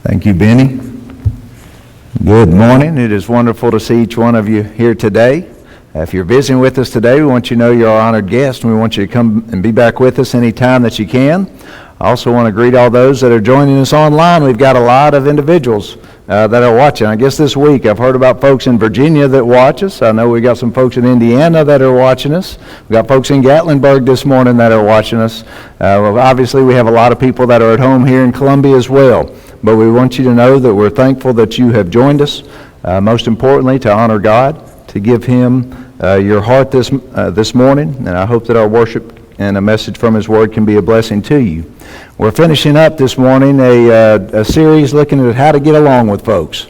Thank you, Benny. Good morning. It is wonderful to see each one of you here today. If you're visiting with us today, we want you to know you're our honored guest, and we want you to come and be back with us anytime that you can. I also want to greet all those that are joining us online. We've got a lot of individuals that are watching. I guess this week I've heard about folks in Virginia that watch us. I know we got some folks in Indiana that are watching us. We got folks in Gatlinburg this morning that are watching us. Well, obviously we have a lot of people that are at home here in Columbia as well. But we want you to know that we're thankful that you have joined us. Most importantly, to honor God, to give Him your heart this morning. And I hope that our worship and a message from His Word can be a blessing to you. We're finishing up this morning a series looking at how to get along with folks.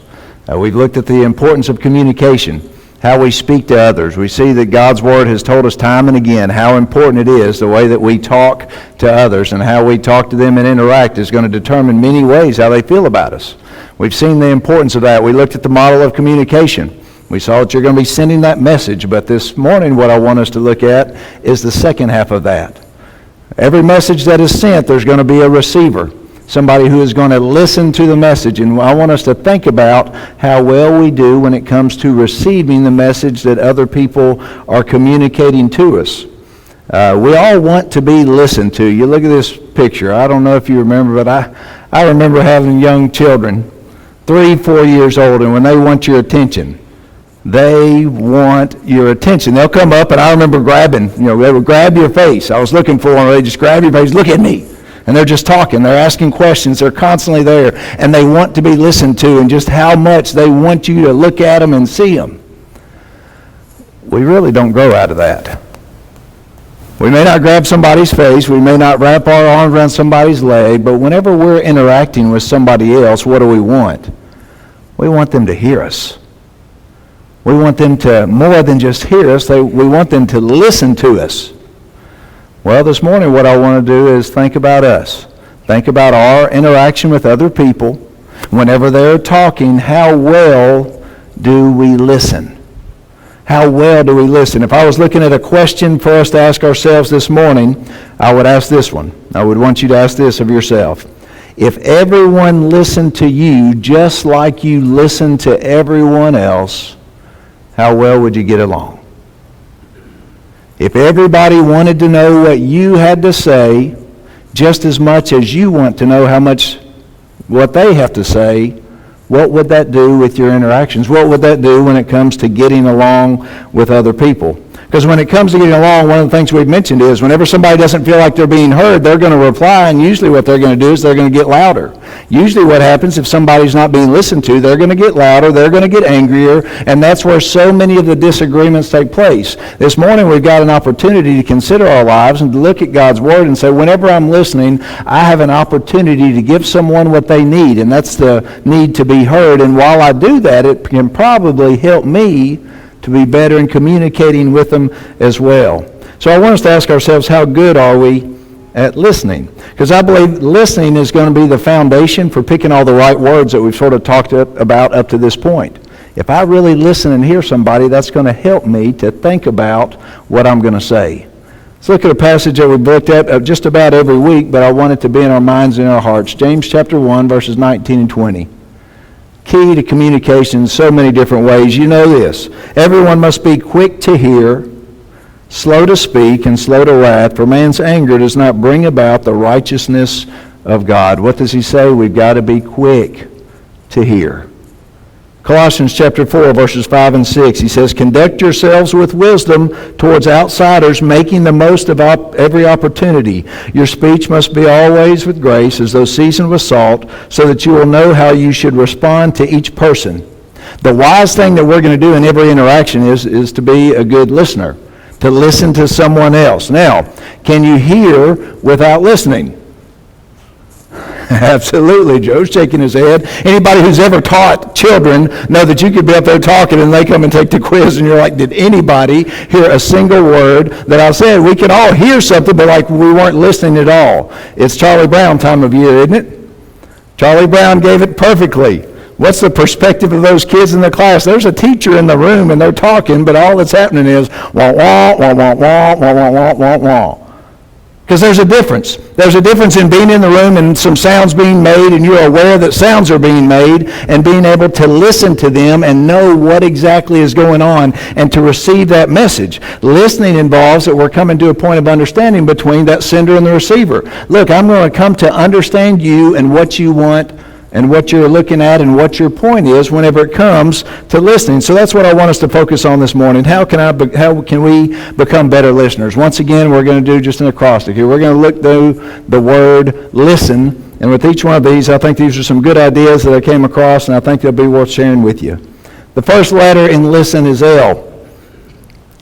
We've looked at the importance of communication, how we speak to others. We see that God's Word has told us time and again how important it is, the way that we talk to others and how we talk to them and interact is going to determine many ways how they feel about us. We've seen the importance of that. We looked at the model of communication. We saw that you're going to be sending that message, but this morning what I want us to look at is the second half of that. Every message that is sent, there's going to be a receiver, somebody who is going to listen to the message. And I want us to think about how well we do when it comes to receiving the message that other people are communicating to us. We all want to be listened to. You look at this picture. I don't know if you remember, but I remember having young children, 3, 4 years old, and when they want your attention, they want your attention. They'll come up, and I remember grabbing, they would grab your face. I was looking for them, they just grab your face, look at me. And they're just talking, they're asking questions, they're constantly there, and they want to be listened to, and just how much they want you to look at them and see them. We really don't grow out of that. We may not grab somebody's face, we may not wrap our arms around somebody's leg, but whenever we're interacting with somebody else, what do we want? We want them to hear us. We want them to, more than just hear us, we want them to listen to us. Well, this morning what I want to do is think about us. Think about our interaction with other people. Whenever they're talking, how well do we listen? How well do we listen? If I was looking at a question for us to ask ourselves this morning, I would ask this one. I would want you to ask this of yourself. If everyone listened to you just like you listen to everyone else, how well would you get along? If everybody wanted to know what you had to say just as much as you want to know what they have to say, what would that do with your interactions? What would that do when it comes to getting along with other people? Because when it comes to getting along, one of the things we've mentioned is whenever somebody doesn't feel like they're being heard, they're going to reply, and usually what they're going to do is they're going to get louder. Usually what happens if somebody's not being listened to, they're going to get louder, they're going to get angrier, and that's where so many of the disagreements take place. This morning we've got an opportunity to consider our lives and to look at God's Word and say, whenever I'm listening, I have an opportunity to give someone what they need, and that's the need to be heard. And while I do that, it can probably help me to be better in communicating with them as well. So I want us to ask ourselves, how good are we at listening? Because I believe listening is going to be the foundation for picking all the right words that we've sort of talked about up to this point. If I really listen and hear somebody, that's going to help me to think about what I'm going to say. Let's look at a passage that we've looked at just about every week, but I want it to be in our minds and our hearts. James chapter 1, verses 19 and 20. Key to communication in so many different ways. You know this. Everyone must be quick to hear, slow to speak, and slow to wrath, for man's anger does not bring about the righteousness of God. What does he say? We've got to be quick to hear. Colossians chapter 4, verses 5 and 6, he says, conduct yourselves with wisdom towards outsiders, making the most of every opportunity. Your speech must be always with grace, as though seasoned with salt, so that you will know how you should respond to each person. The wise thing that we're going to do in every interaction is to be a good listener, to listen to someone else. Now, can you hear without listening? Absolutely. Joe's shaking his head. Anybody who's ever taught children know that you could be up there talking and they come and take the quiz and you're like, did anybody hear a single word that I said? We could all hear something, but like we weren't listening at all. It's Charlie Brown time of year, isn't it? Charlie Brown gave it perfectly. What's the perspective of those kids in the class? There's a teacher in the room and they're talking, but all that's happening is wah, wah, wah, wah, wah, wah, wah, wah, wah, wah. Because there's a difference. There's a difference in being in the room and some sounds being made and you're aware that sounds are being made and being able to listen to them and know what exactly is going on and to receive that message. Listening involves that we're coming to a point of understanding between that sender and the receiver. Look, I'm going to come to understand you and what you want and what you're looking at and what your point is whenever it comes to listening. So that's what I want us to focus on this morning. How can we become better listeners? Once again, we're going to do just an acrostic here. We're going to look through the word listen. And with each one of these, I think these are some good ideas that I came across, and I think they'll be worth sharing with you. The first letter in listen is L.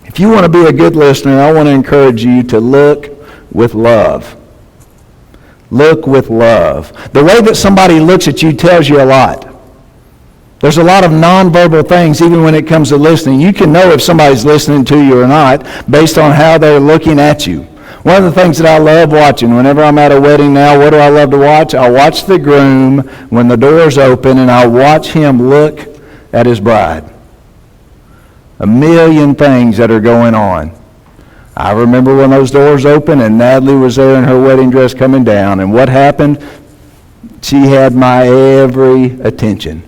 If you want to be a good listener, I want to encourage you to look with love. Look with love. The way that somebody looks at you tells you a lot. There's a lot of nonverbal things even when it comes to listening. You can know if somebody's listening to you or not based on how they're looking at you. One of the things that I love watching, whenever I'm at a wedding now, what do I love to watch? I watch the groom when the doors open and I watch him look at his bride. A million things that are going on. I remember when those doors opened and Natalie was there in her wedding dress coming down. And what happened? She had my every attention.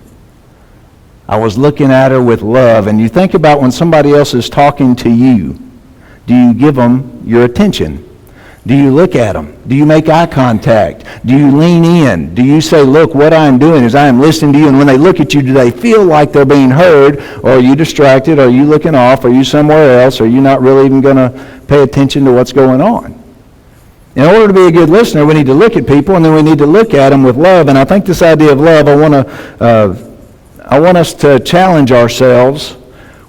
I was looking at her with love. And you think about when somebody else is talking to you, do you give them your attention? Do you look at them? Do you make eye contact? Do you lean in? Do you say, look, what I'm doing is I am listening to you, and when they look at you, do they feel like they're being heard, or are you distracted? Are you looking off? Are you somewhere else? Are you not really even going to pay attention to what's going on? In order to be a good listener, we need to look at people, and then we need to look at them with love. And I think this idea of love, I want us to challenge ourselves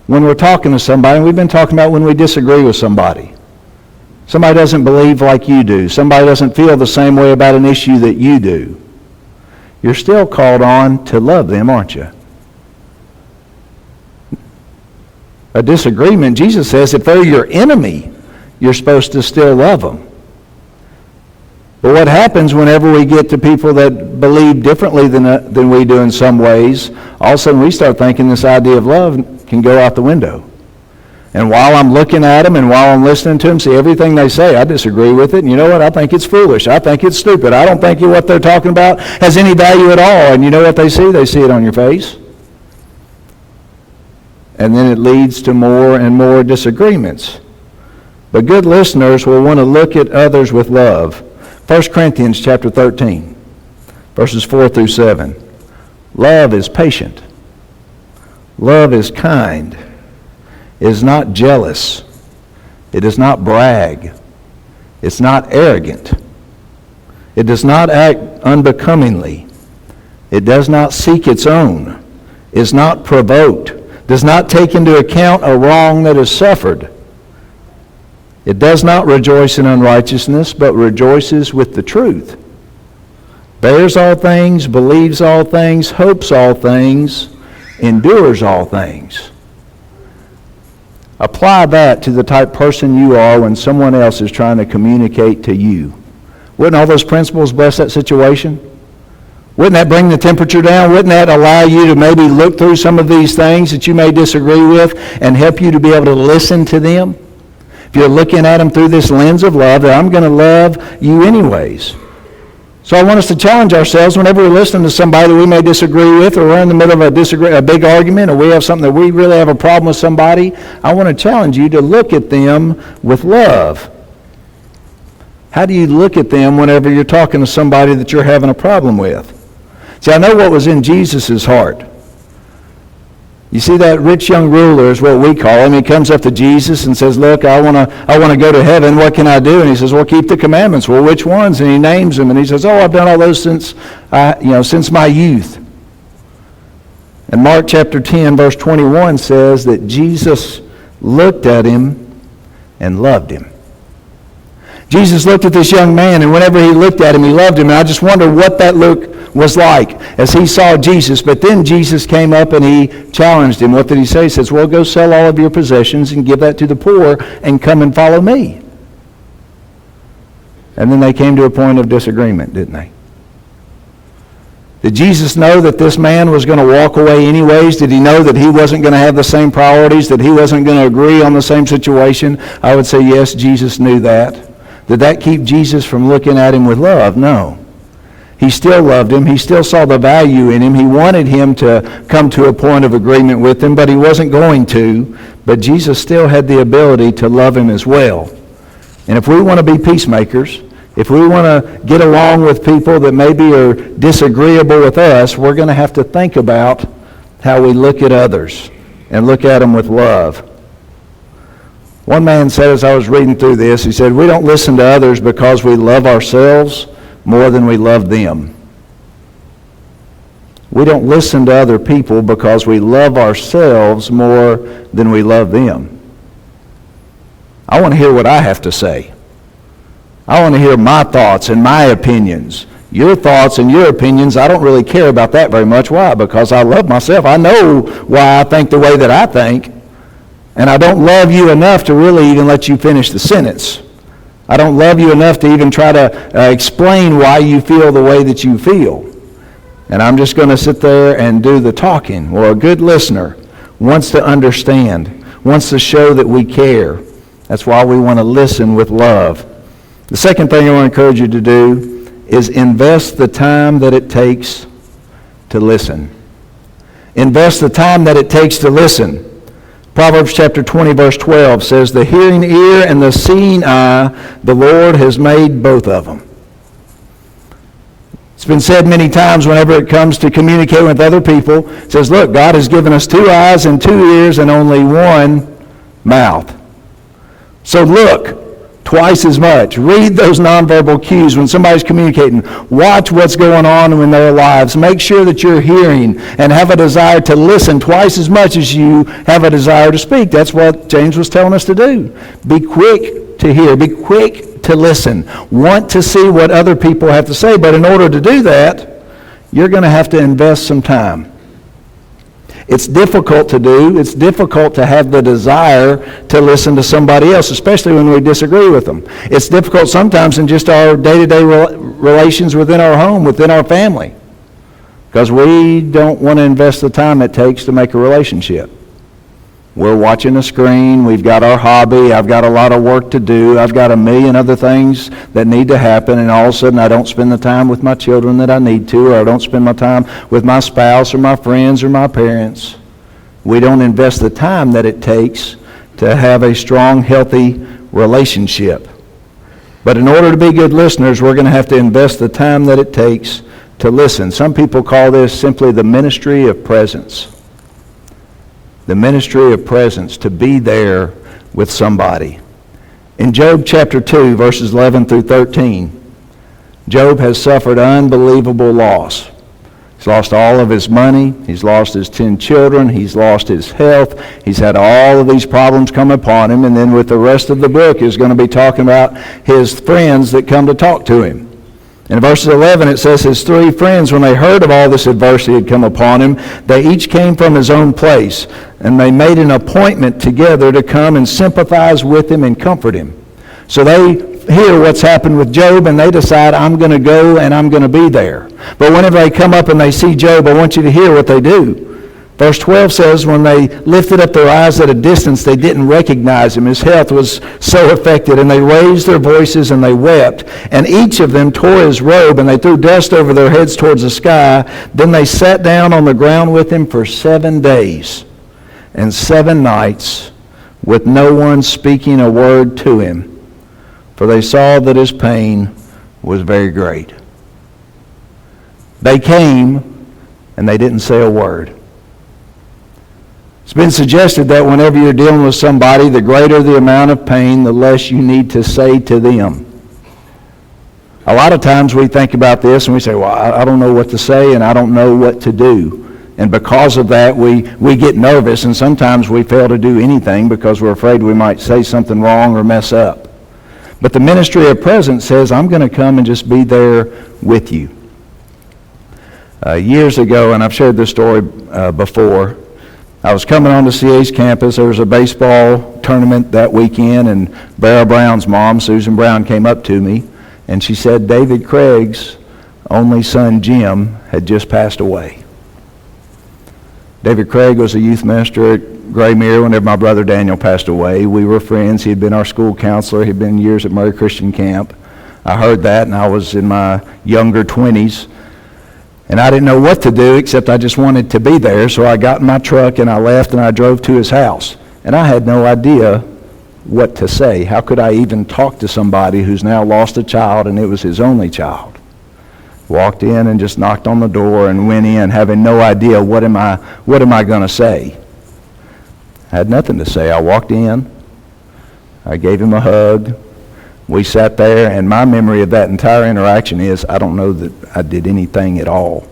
when we're talking to somebody. And we've been talking about when we disagree with somebody. Somebody doesn't believe like you do. Somebody doesn't feel the same way about an issue that you do. You're still called on to love them, aren't you? A disagreement, Jesus says, if they're your enemy, you're supposed to still love them. But what happens whenever we get to people that believe differently than we do in some ways, all of a sudden we start thinking this idea of love can go out the window. And while I'm looking at them and while I'm listening to them, see everything they say, I disagree with it. And you know what? I think it's foolish. I think it's stupid. I don't think what they're talking about has any value at all. And you know what they see? They see it on your face. And then it leads to more and more disagreements. But good listeners will want to look at others with love. 1 Corinthians chapter 13, verses 4 through 7. Love is patient. Love is kind. Is not jealous. It does not brag. It's not arrogant. It does not act unbecomingly. It does not seek its own. Is not provoked. Does not take into account a wrong that is suffered. It does not rejoice in unrighteousness, but rejoices with the truth. Bears all things, believes all things, hopes all things, endures all things. Apply that to the type of person you are when someone else is trying to communicate to you. Wouldn't all those principles bless that situation? Wouldn't that bring the temperature down? Wouldn't that allow you to maybe look through some of these things that you may disagree with and help you to be able to listen to them? If you're looking at them through this lens of love, that I'm going to love you anyways. So I want us to challenge ourselves whenever we're listening to somebody that we may disagree with, or we're in the middle of a big argument, or we have something that we really have a problem with somebody. I want to challenge you to look at them with love. How do you look at them whenever you're talking to somebody that you're having a problem with? See, I know what was in Jesus' heart. You see, that rich young ruler is what we call him. He comes up to Jesus and says, look, I want to go to heaven. What can I do? And he says, well, keep the commandments. Well, which ones? And he names them. And he says, oh, I've done all those since my youth. And Mark chapter 10, verse 21 says that Jesus looked at him and loved him. Jesus looked at this young man, and whenever he looked at him, he loved him. And I just wonder what that look was like as he saw Jesus. But then Jesus came up and he challenged him. What did he say? He says, well, go sell all of your possessions and give that to the poor and come and follow me. And then they came to a point of disagreement, didn't they? Did Jesus know that this man was going to walk away anyways? Did he know that he wasn't going to have the same priorities, that he wasn't going to agree on the same situation? I would say yes, Jesus knew that. Did that keep Jesus from looking at him with love? No. He still loved him. He still saw the value in him. He wanted him to come to a point of agreement with him, but he wasn't going to. But Jesus still had the ability to love him as well. And if we want to be peacemakers, if we want to get along with people that maybe are disagreeable with us, we're going to have to think about how we look at others and look at them with love. One man said, as I was reading through this, he said, we don't listen to others because we love ourselves more than we love them. We don't listen to other people because we love ourselves more than we love them. I want to hear what I have to say. I want to hear my thoughts and my opinions. Your thoughts and your opinions, I don't really care about that very much. Why? Because I love myself. I know why I think the way that I think. And I don't love you enough to really even let you finish the sentence. I don't love you enough to even try to explain why you feel the way that you feel. And I'm just going to sit there and do the talking. Well, a good listener wants to understand, wants to show that we care. That's why we want to listen with love. The second thing I want to encourage you to do is invest the time that it takes to listen. Invest the time that it takes to listen. Proverbs chapter 20, verse 12 says, the hearing ear and the seeing eye, the Lord has made both of them. It's been said many times whenever it comes to communicating with other people, it says, look, God has given us 2 eyes and 2 ears and only 1 mouth. So look twice as much. Read those nonverbal cues when somebody's communicating. Watch what's going on in their lives. Make sure that you're hearing and have a desire to listen twice as much as you have a desire to speak. That's what James was telling us to do. Be quick to hear. Be quick to listen. Want to see what other people have to say. But in order to do that, you're going to have to invest some time. It's difficult to do. It's difficult to have the desire to listen to somebody else, especially when we disagree with them. It's difficult sometimes in just our day-to-day relations within our home, within our family, because we don't want to invest the time it takes to make a relationship. We're watching a screen. We've got our hobby. I've got a lot of work to do. I've got a million other things that need to happen, and all of a sudden I don't spend the time with my children that I need to, or I don't spend my time with my spouse or my friends or my parents. We don't invest the time that it takes to have a strong, healthy relationship. But in order to be good listeners, we're going to have to invest the time that it takes to listen. Some people call this simply the ministry of presence. The ministry of presence, to be there with somebody. In Job chapter 2, verses 11 through 13, Job has suffered unbelievable loss. He's lost all of his money. He's lost his 10 children. He's lost his health. He's had all of these problems come upon him. And then with the rest of the book is going to be talking about his friends that come to talk to him. In verses 11, it says, his 3 friends, when they heard of all this adversity had come upon him, they each came from his own place, and they made an appointment together to come and sympathize with him and comfort him. So they hear what's happened with Job, and they decide, I'm going to go and I'm going to be there. But whenever they come up and they see Job, I want you to hear what they do. Verse 12 says, when they lifted up their eyes at a distance, they didn't recognize him. His health was so affected, and they raised their voices and they wept. And each of them tore his robe, and they threw dust over their heads towards the sky. Then they sat down on the ground with him for 7 days and 7 nights, with no one speaking a word to him, for they saw that his pain was very great. They came, and they didn't say a word. It's been suggested that whenever you're dealing with somebody, the greater the amount of pain, the less you need to say to them. A lot of times we think about this and we say, well, I don't know what to say and I don't know what to do. And because of that, we get nervous, and sometimes we fail to do anything because we're afraid we might say something wrong or mess up. But the ministry of presence says, I'm going to come and just be there with you. Years ago, and I've shared this story before, I was coming on to CA's campus. There was a baseball tournament that weekend, and Barra Brown's mom, Susan Brown, came up to me, and she said David Craig's only son, Jim, had just passed away. David Craig was a youth minister at Graymere whenever my brother Daniel passed away. We were friends. He had been our school counselor. He'd been years at Murray Christian Camp. I heard that, and I was in my younger 20s. And I didn't know what to do, except I just wanted to be there. So I got in my truck, and I left, and I drove to his house. And I had no idea what to say. How could I even talk to somebody who's now lost a child, and it was his only child? Walked in and just knocked on the door and went in, having no idea what am I going to say. I had nothing to say. I walked in. I gave him a hug. We sat there, and my memory of that entire interaction is I don't know that I did anything at all.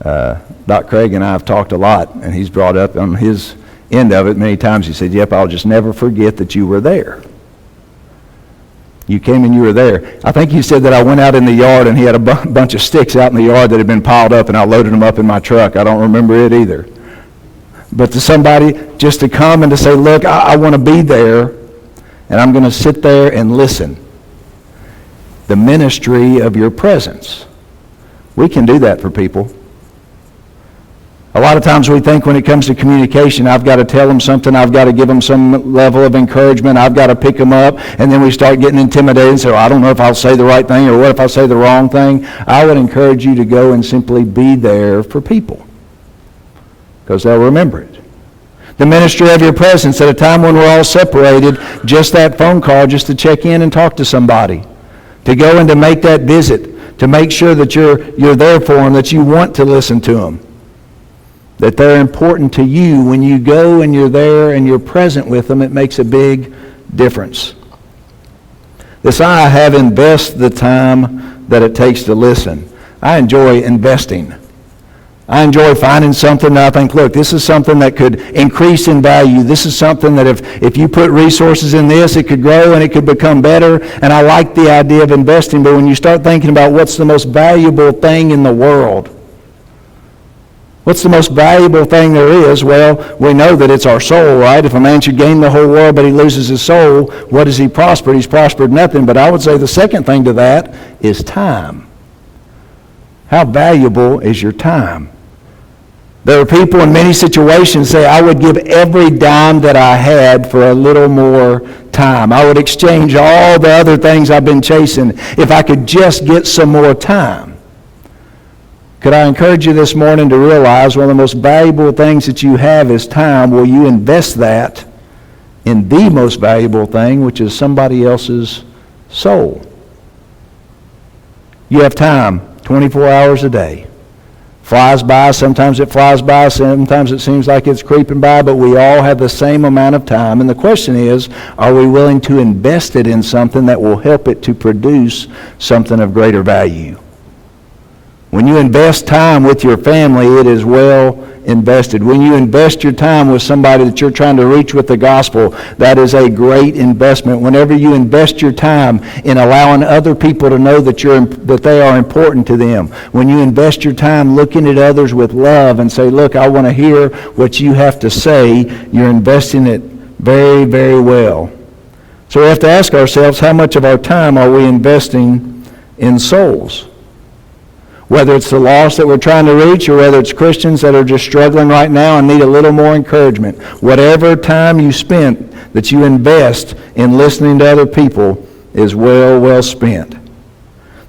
Doc Craig and I have talked a lot, and he's brought up on his end of it many times. He said, "Yep, I'll just never forget that you were there. You came and you were there." I think he said that I went out in the yard, and he had a bunch of sticks out in the yard that had been piled up, and I loaded them up in my truck. I don't remember it either. But to somebody just to come and to say, "Look, I want to be there, and I'm going to sit there and listen." The ministry of your presence. We can do that for people. A lot of times we think when it comes to communication, I've got to tell them something, I've got to give them some level of encouragement, I've got to pick them up, and then we start getting intimidated and say, "I don't know if I'll say the right thing, or what if I say the wrong thing?" I would encourage you to go and simply be there for people, because they'll remember it. The ministry of your presence at a time when we're all separated, just that phone call, just to check in and talk to somebody, to go and to make that visit, to make sure that you're there for them, that you want to listen to them, that they're important to you. When you go and you're there and you're present with them, it makes a big difference. This I have invest the time that it takes to listen. I enjoy investing. I enjoy finding something that I think, look, this is something that could increase in value. This is something that if you put resources in this, it could grow and it could become better. And I like the idea of investing. But when you start thinking about what's the most valuable thing in the world, what's the most valuable thing there is? Well, we know that it's our soul, right? If a man should gain the whole world but he loses his soul, what has he prospered? He's prospered nothing. But I would say the second thing to that is time. How valuable is your time? There are people in many situations say, "I would give every dime that I had for a little more time. I would exchange all the other things I've been chasing if I could just get some more time." Could I encourage you this morning to realize one of the most valuable things that you have is time? Will you invest that in the most valuable thing, which is somebody else's soul? You have time 24 hours a day. Flies by. Sometimes it flies by. Sometimes it seems like it's creeping by, but we all have the same amount of time. And the question is, are we willing to invest it in something that will help it to produce something of greater value? When you invest time with your family, it is well invested. When you invest your time with somebody that you're trying to reach with the gospel, that is a great investment. Whenever you invest your time in allowing other people to know that they are important to them, when you invest your time looking at others with love and say, "Look, I want to hear what you have to say," you're investing it very, very well. So we have to ask ourselves, how much of our time are we investing in souls? Whether it's the lost that we're trying to reach, or whether it's Christians that are just struggling right now and need a little more encouragement. Whatever time you spent that you invest in listening to other people is well spent.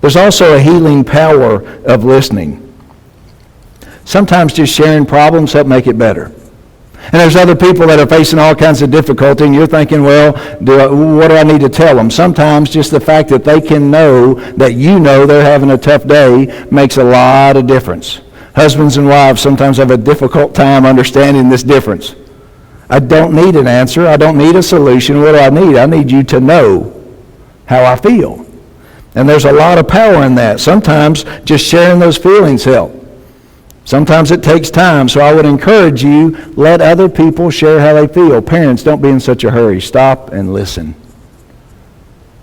There's also a healing power of listening. Sometimes just sharing problems help make it better. And there's other people that are facing all kinds of difficulty, and you're thinking, well, what do I need to tell them? Sometimes just the fact that they can know that you know they're having a tough day makes a lot of difference. Husbands and wives sometimes have a difficult time understanding this difference. I don't need an answer. I don't need a solution. What do I need? I need you to know how I feel. And there's a lot of power in that. Sometimes just sharing those feelings help. Sometimes it takes time, so I would encourage you, let other people share how they feel. Parents, don't be in such a hurry. Stop and listen.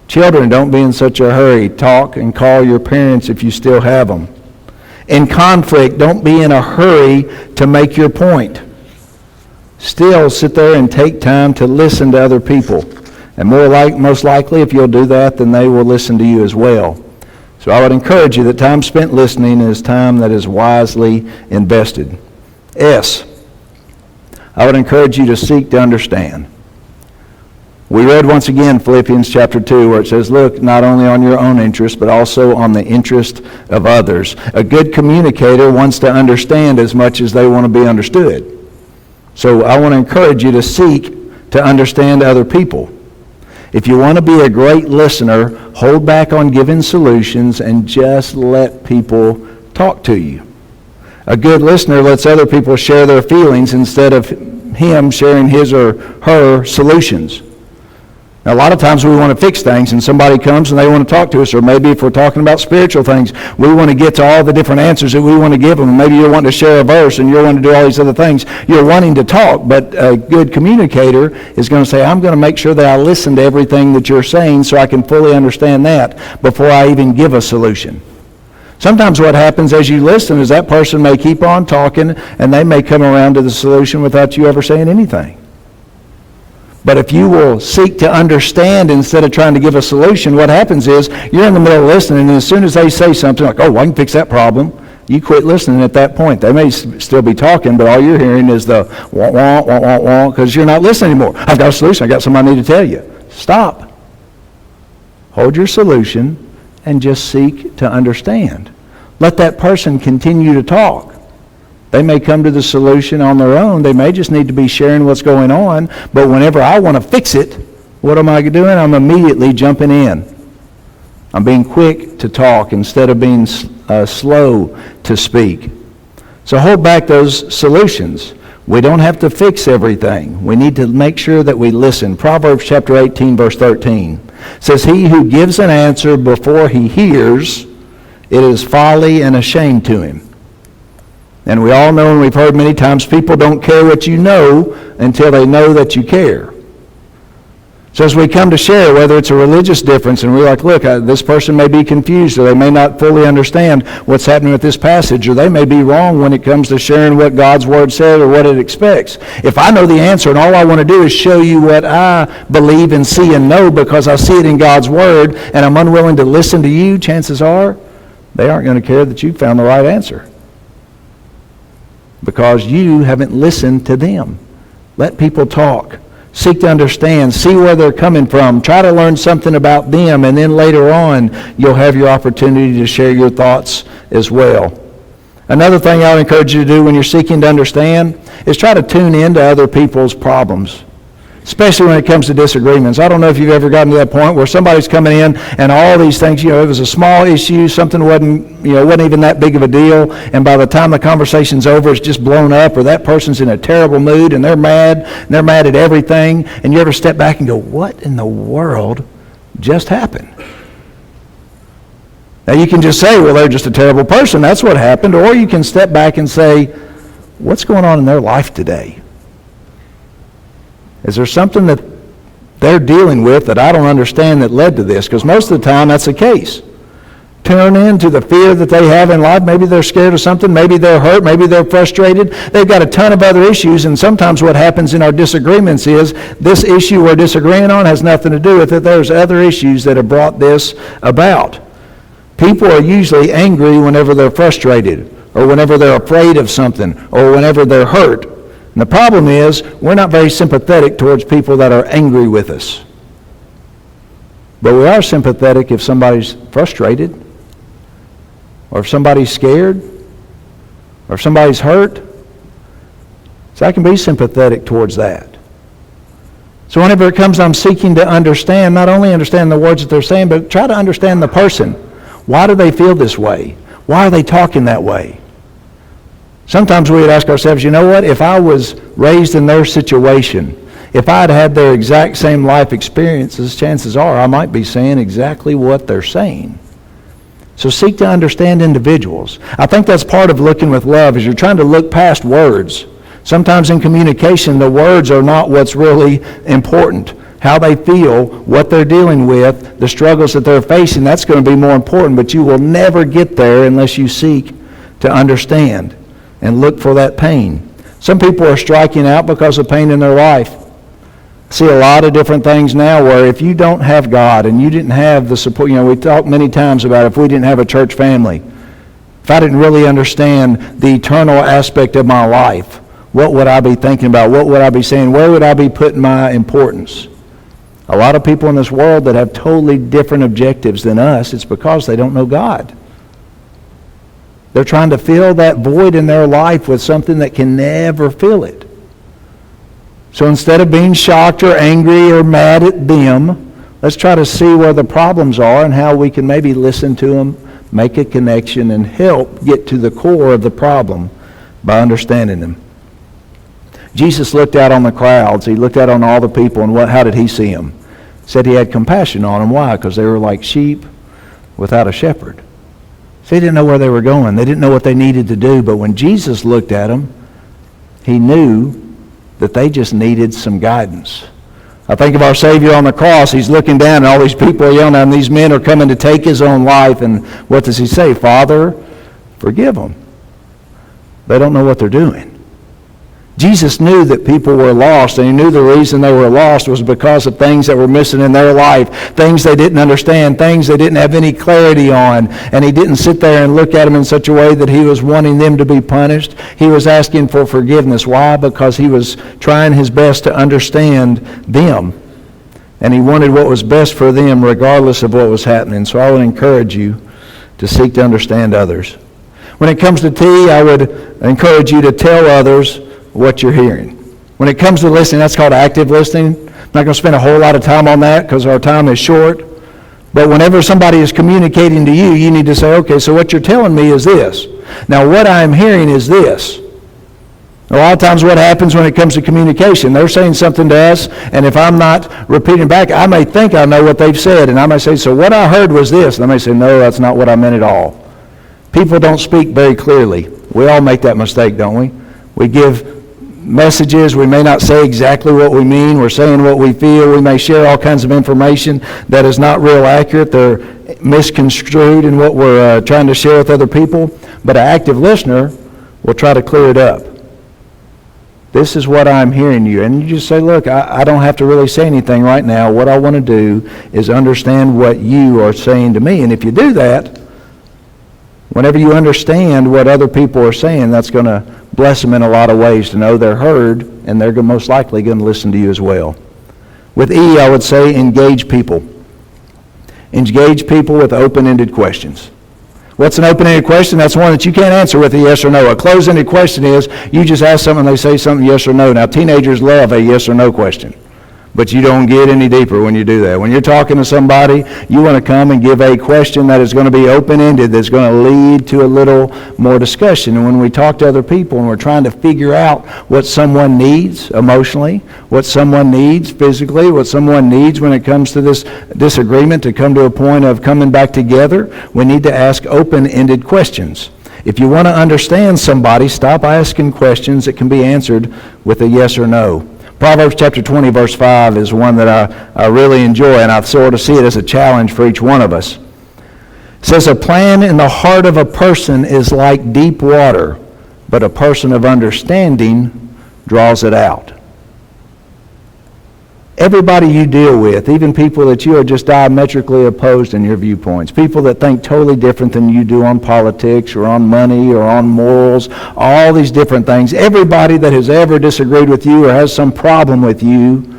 Children, don't be in such a hurry. Talk and call your parents if you still have them. In conflict, don't be in a hurry to make your point. Still, sit there and take time to listen to other people. And most likely, if you'll do that, then they will listen to you as well. So I would encourage you that time spent listening is time that is wisely invested. S, I would encourage you to seek to understand. We read once again Philippians chapter 2 where it says, look not only on your own interest, but also on the interest of others. A good communicator wants to understand as much as they want to be understood. So I want to encourage you to seek to understand other people. If you want to be a great listener, hold back on giving solutions and just let people talk to you. A good listener lets other people share their feelings instead of him sharing his or her solutions. Now, a lot of times we want to fix things and somebody comes and they want to talk to us, or maybe if we're talking about spiritual things, we want to get to all the different answers that we want to give them. Maybe you're wanting to share a verse and you're wanting to do all these other things. You're wanting to talk, but a good communicator is going to say, I'm going to make sure that I listen to everything that you're saying so I can fully understand that before I even give a solution. Sometimes what happens as you listen is that person may keep on talking and they may come around to the solution without you ever saying anything. But if you will seek to understand instead of trying to give a solution, what happens is you're in the middle of listening, and as soon as they say something like, oh, I can fix that problem, you quit listening at that point. They may still be talking, but all you're hearing is the wah, wah, wah, wah, wah, because you're not listening anymore. I've got a solution. I've got something I need to tell you. Stop. Hold your solution and just seek to understand. Let that person continue to talk. They may come to the solution on their own. They may just need to be sharing what's going on. But whenever I want to fix it, what am I doing? I'm immediately jumping in. I'm being quick to talk instead of being slow to speak. So hold back those solutions. We don't have to fix everything. We need to make sure that we listen. Proverbs chapter 18, verse 13 says, he who gives an answer before he hears, it is folly and a shame to him. And we all know, and we've heard many times, people don't care what you know until they know that you care. So as we come to share, whether it's a religious difference, and we're like, look, this person may be confused, or they may not fully understand what's happening with this passage, or they may be wrong when it comes to sharing what God's Word said or what it expects. If I know the answer and all I want to do is show you what I believe and see and know because I see it in God's Word, and I'm unwilling to listen to you, chances are they aren't going to care that you found the right answer, because you haven't listened to them. Let people talk. Seek to understand. See where they're coming from. Try to learn something about them, and then later on you'll have your opportunity to share your thoughts as well. Another thing I would encourage you to do when you're seeking to understand is try to tune into other people's problems, especially when it comes to disagreements. I don't know if you've ever gotten to that point where somebody's coming in and all these things, it was a small issue, something wasn't even that big of a deal, and by the time the conversation's over, it's just blown up, or that person's in a terrible mood and they're mad at everything, and you ever step back and go, what in the world just happened? Now you can just say, well, they're just a terrible person, that's what happened, or you can step back and say, what's going on in their life today? Is there something that they're dealing with that I don't understand that led to this? Because most of the time that's the case. Turn into the fear that they have in life. Maybe they're scared of something. Maybe they're hurt. Maybe they're frustrated. They've got a ton of other issues, and sometimes what happens in our disagreements is this issue we're disagreeing on has nothing to do with it. There's other issues that have brought this about. People are usually angry whenever they're frustrated, or whenever they're afraid of something, or whenever they're hurt. And the problem is, we're not very sympathetic towards people that are angry with us. But we are sympathetic if somebody's frustrated, or if somebody's scared, or if somebody's hurt. So I can be sympathetic towards that. So whenever it comes, I'm seeking to understand, not only understand the words that they're saying, but try to understand the person. Why do they feel this way? Why are they talking that way? Sometimes we would ask ourselves, you know what, if I was raised in their situation, if I'd had their exact same life experiences, chances are I might be saying exactly what they're saying. So seek to understand individuals. I think that's part of looking with love, is you're trying to look past words. Sometimes in communication, the words are not what's really important. How they feel, what they're dealing with, the struggles that they're facing, that's going to be more important, but you will never get there unless you seek to understand and look for that pain. Some people are striking out because of pain in their life. I see a lot of different things now where if you don't have God and you didn't have the support, we talked many times about if we didn't have a church family, if I didn't really understand the eternal aspect of my life, what would I be thinking about? What would I be saying? Where would I be putting my importance? A lot of people in this world that have totally different objectives than us, it's because they don't know God. They're trying to fill that void in their life with something that can never fill it. So instead of being shocked or angry or mad at them, let's try to see where the problems are and how we can maybe listen to them, make a connection, and help get to the core of the problem by understanding them. Jesus looked out on the crowds. He looked out on all the people, and how did he see them? Said he had compassion on them. Why? Because they were like sheep without a shepherd. So they didn't know where they were going. They didn't know what they needed to do. But when Jesus looked at them, he knew that they just needed some guidance. I think of our Savior on the cross. He's looking down, and all these people are yelling at him. These men are coming to take his own life. And what does he say? Father, forgive them. They don't know what they're doing. Jesus knew that people were lost, and he knew the reason they were lost was because of things that were missing in their life, things they didn't understand, things they didn't have any clarity on. And he didn't sit there and look at them in such a way that he was wanting them to be punished. He was asking for forgiveness. Why? Because he was trying his best to understand them. And he wanted what was best for them regardless of what was happening. So I would encourage you to seek to understand others. When it comes to tea, I would encourage you to tell others what you're hearing. When it comes to listening, that's called active listening. I'm not going to spend a whole lot of time on that because our time is short. But whenever somebody is communicating to you, you need to say, okay, so what you're telling me is this. Now what I'm hearing is this. A lot of times what happens when it comes to communication, they're saying something to us, and if I'm not repeating back, I may think I know what they've said, and I may say, so what I heard was this. And I may say, no, that's not what I meant at all. People don't speak very clearly. We all make that mistake, don't we? We give messages, we may not say exactly what we mean, we're saying what we feel, we may share all kinds of information that is not real accurate, they're misconstrued in what we're trying to share with other people, but an active listener will try to clear it up. This is what I'm hearing you, and you just say, look, I don't have to really say anything right now. What I want to do is understand what you are saying to me, and if you do that, whenever you understand what other people are saying, that's going to bless them in a lot of ways to know they're heard, and they're most likely going to listen to you as well. With E, I would say engage people. Engage people with open-ended questions. What's an open-ended question? That's one that you can't answer with a yes or no. A closed-ended question is you just ask something and they say something yes or no. Now, teenagers love a yes or no question. But you don't get any deeper when you do that. When you're talking to somebody, you want to come and give a question that is going to be open-ended, that's going to lead to a little more discussion. And when we talk to other people and we're trying to figure out what someone needs emotionally, what someone needs physically, what someone needs when it comes to this disagreement to come to a point of coming back together, we need to ask open-ended questions. If you want to understand somebody, stop asking questions that can be answered with a yes or no. Proverbs chapter 20, verse 5 is one that I really enjoy, and I sort of see it as a challenge for each one of us. It says, a plan in the heart of a person is like deep water, but a person of understanding draws it out. Everybody you deal with, even people that you are just diametrically opposed in your viewpoints, people that think totally different than you do on politics or on money or on morals, all these different things, everybody that has ever disagreed with you or has some problem with you,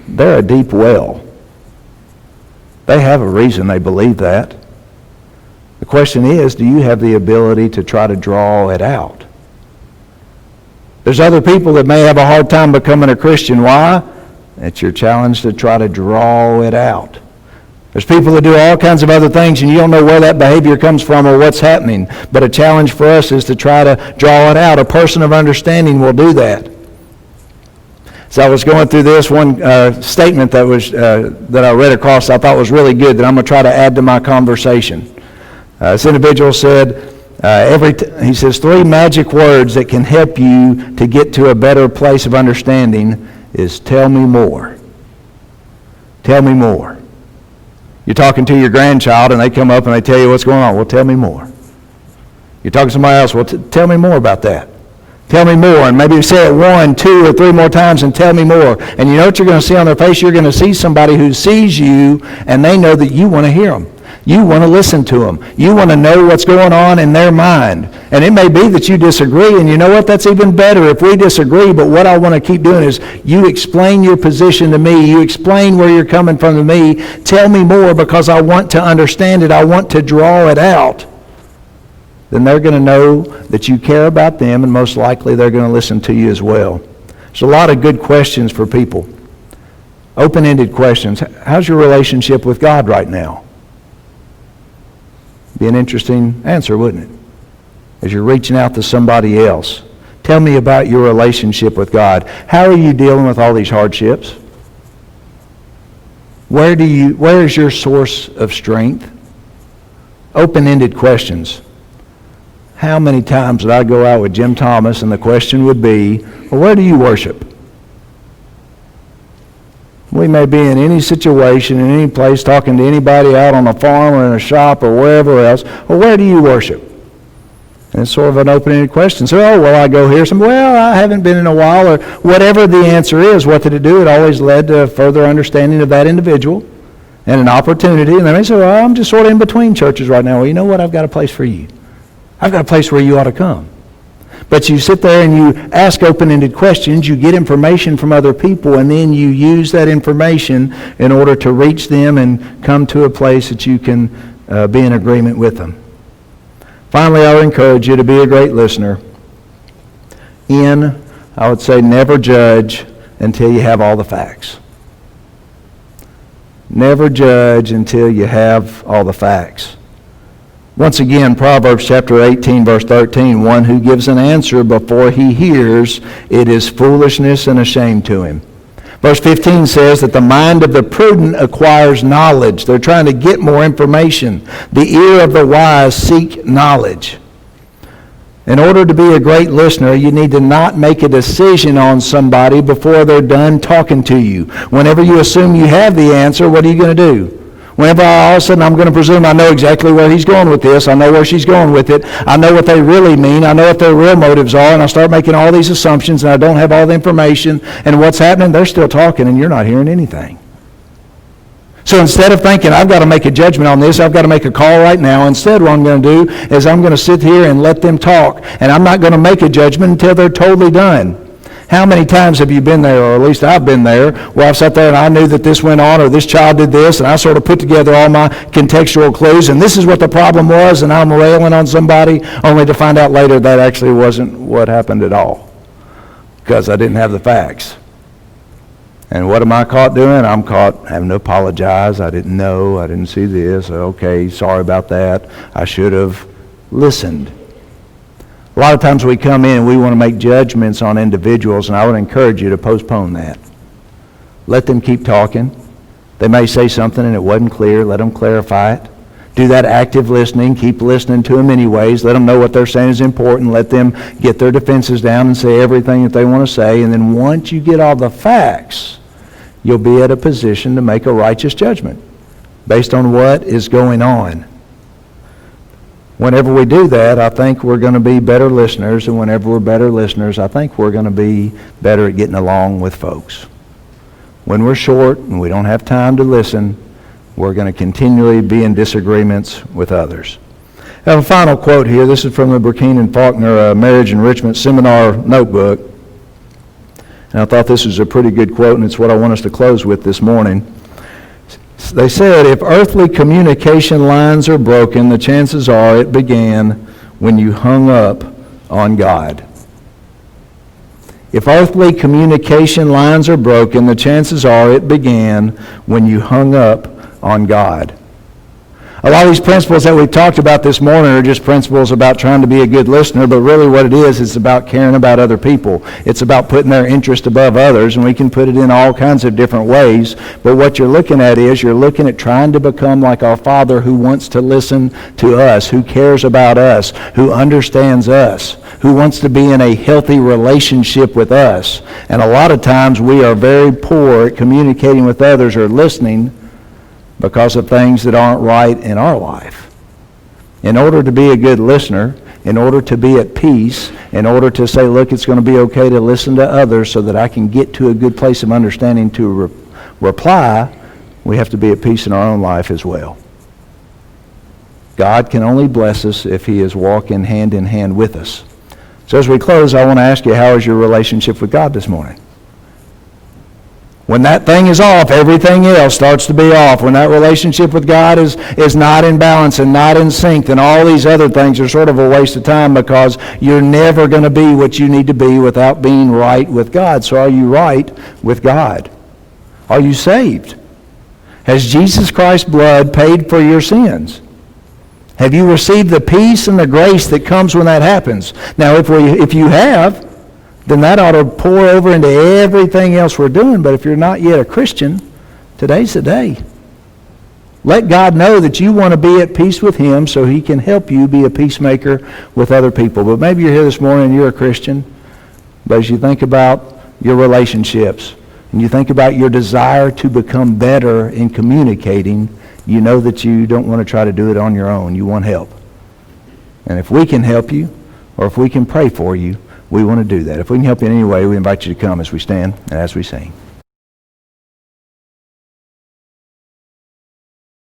they're a deep well. They have a reason they believe that. The question is, do you have the ability to try to draw it out? There's other people that may have a hard time becoming a Christian. Why? It's your challenge to try to draw it out. There's people that do all kinds of other things and you don't know where that behavior comes from or what's happening. But a challenge for us is to try to draw it out. A person of understanding will do that. So I was going through this one statement that I read across I thought was really good that I'm going to try to add to my conversation. This individual said, he says, 3 magic words that can help you to get to a better place of understanding is tell me more. Tell me more. You're talking to your grandchild and they come up and they tell you what's going on. Well, tell me more. You're talking to somebody else. Well, tell me more about that. Tell me more. And maybe you say it 1, 2, or 3 more times and tell me more. And you know what you're going to see on their face? You're going to see somebody who sees you and they know that you want to hear them. You want to listen to them. You want to know what's going on in their mind. And it may be that you disagree, and you know what? That's even better if we disagree, but what I want to keep doing is you explain your position to me. You explain where you're coming from to me. Tell me more because I want to understand it. I want to draw it out. Then they're going to know that you care about them, and most likely they're going to listen to you as well. There's a lot of good questions for people. Open-ended questions. How's your relationship with God right now? Be an interesting answer, wouldn't it? As you're reaching out to somebody else. Tell me about your relationship with God. How are you dealing with all these hardships? Where is your source of strength? Open-ended questions. How many times would I go out with Jim Thomas and the question would be, well, where do you worship? We may be in any situation, in any place, talking to anybody out on a farm or in a shop or wherever else. Well, where do you worship? And it's sort of an open-ended question. So, I go here. Well, I haven't been in a while, or whatever the answer is, what did it do? It always led to a further understanding of that individual and an opportunity. And then they say, well, I'm just sort of in between churches right now. Well, you know what? I've got a place for you. I've got a place where you ought to come. But you sit there and you ask open-ended questions, you get information from other people, and then you use that information in order to reach them and come to a place that you can be in agreement with them. Finally, I would encourage you to be a great listener. I would say never judge until you have all the facts. Never judge until you have all the facts. Once again, Proverbs chapter 18, verse 13, one who gives an answer before he hears, it is foolishness and a shame to him. Verse 15 says that the mind of the prudent acquires knowledge. They're trying to get more information. The ear of the wise seek knowledge. In order to be a great listener, you need to not make a decision on somebody before they're done talking to you. Whenever you assume you have the answer, what are you going to do? Whenever all of a sudden I'm going to presume I know exactly where he's going with this, I know where she's going with it, I know what they really mean, I know what their real motives are, and I start making all these assumptions and I don't have all the information, and what's happening? They're still talking and you're not hearing anything. So instead of thinking, I've got to make a judgment on this, I've got to make a call right now, instead what I'm going to do is I'm going to sit here and let them talk, and I'm not going to make a judgment until they're totally done. How many times have you been there, or at least I've been there, where I've sat there and I knew that this went on, or this child did this, and I sort of put together all my contextual clues, and this is what the problem was, and I'm railing on somebody, only to find out later that actually wasn't what happened at all, because I didn't have the facts. And what am I caught doing? I'm caught having to apologize. I didn't know. I didn't see this. Okay, sorry about that. I should have listened. A lot of times we come in and we want to make judgments on individuals, and I would encourage you to postpone that. Let them keep talking. They may say something and it wasn't clear. Let them clarify it. Do that active listening. Keep listening to them anyways. Let them know what they're saying is important. Let them get their defenses down and say everything that they want to say. And then once you get all the facts, you'll be at a position to make a righteous judgment based on what is going on. Whenever we do that, I think we're going to be better listeners, and whenever we're better listeners, I think we're going to be better at getting along with folks. When we're short and we don't have time to listen, we're going to continually be in disagreements with others. I have a final quote here. This is from the Burkine and Faulkner Marriage Enrichment Seminar Notebook. And I thought this was a pretty good quote, and it's what I want us to close with this morning. They said, if earthly communication lines are broken, the chances are it began when you hung up on God. If earthly communication lines are broken, the chances are it began when you hung up on God. A lot of these principles that we've talked about this morning are just principles about trying to be a good listener, but really what it is, it's about caring about other people. It's about putting their interest above others, and we can put it in all kinds of different ways. But what you're looking at is you're looking at trying to become like our Father who wants to listen to us, who cares about us, who understands us, who wants to be in a healthy relationship with us. And a lot of times we are very poor at communicating with others or listening because of things that aren't right in our life. In order to be a good listener, in order to be at peace, in order to say, look, it's going to be okay to listen to others so that I can get to a good place of understanding to reply, we have to be at peace in our own life as well. God can only bless us if He is walking hand in hand with us. So as we close, I want to ask you, how is your relationship with God this morning? When that thing is off, everything else starts to be off. When that relationship with God is not in balance and not in sync, then all these other things are sort of a waste of time, because you're never going to be what you need to be without being right with God. So are you right with God? Are you saved? Has Jesus Christ's blood paid for your sins? Have you received the peace and the grace that comes when that happens? Now, if you have, then that ought to pour over into everything else we're doing. But if you're not yet a Christian, today's the day. Let God know that you want to be at peace with Him so He can help you be a peacemaker with other people. But maybe you're here this morning and you're a Christian, but as you think about your relationships and you think about your desire to become better in communicating, you know that you don't want to try to do it on your own. You want help. And if we can help you, or if we can pray for you, we want to do that. If we can help you in any way, we invite you to come as we stand and as we sing.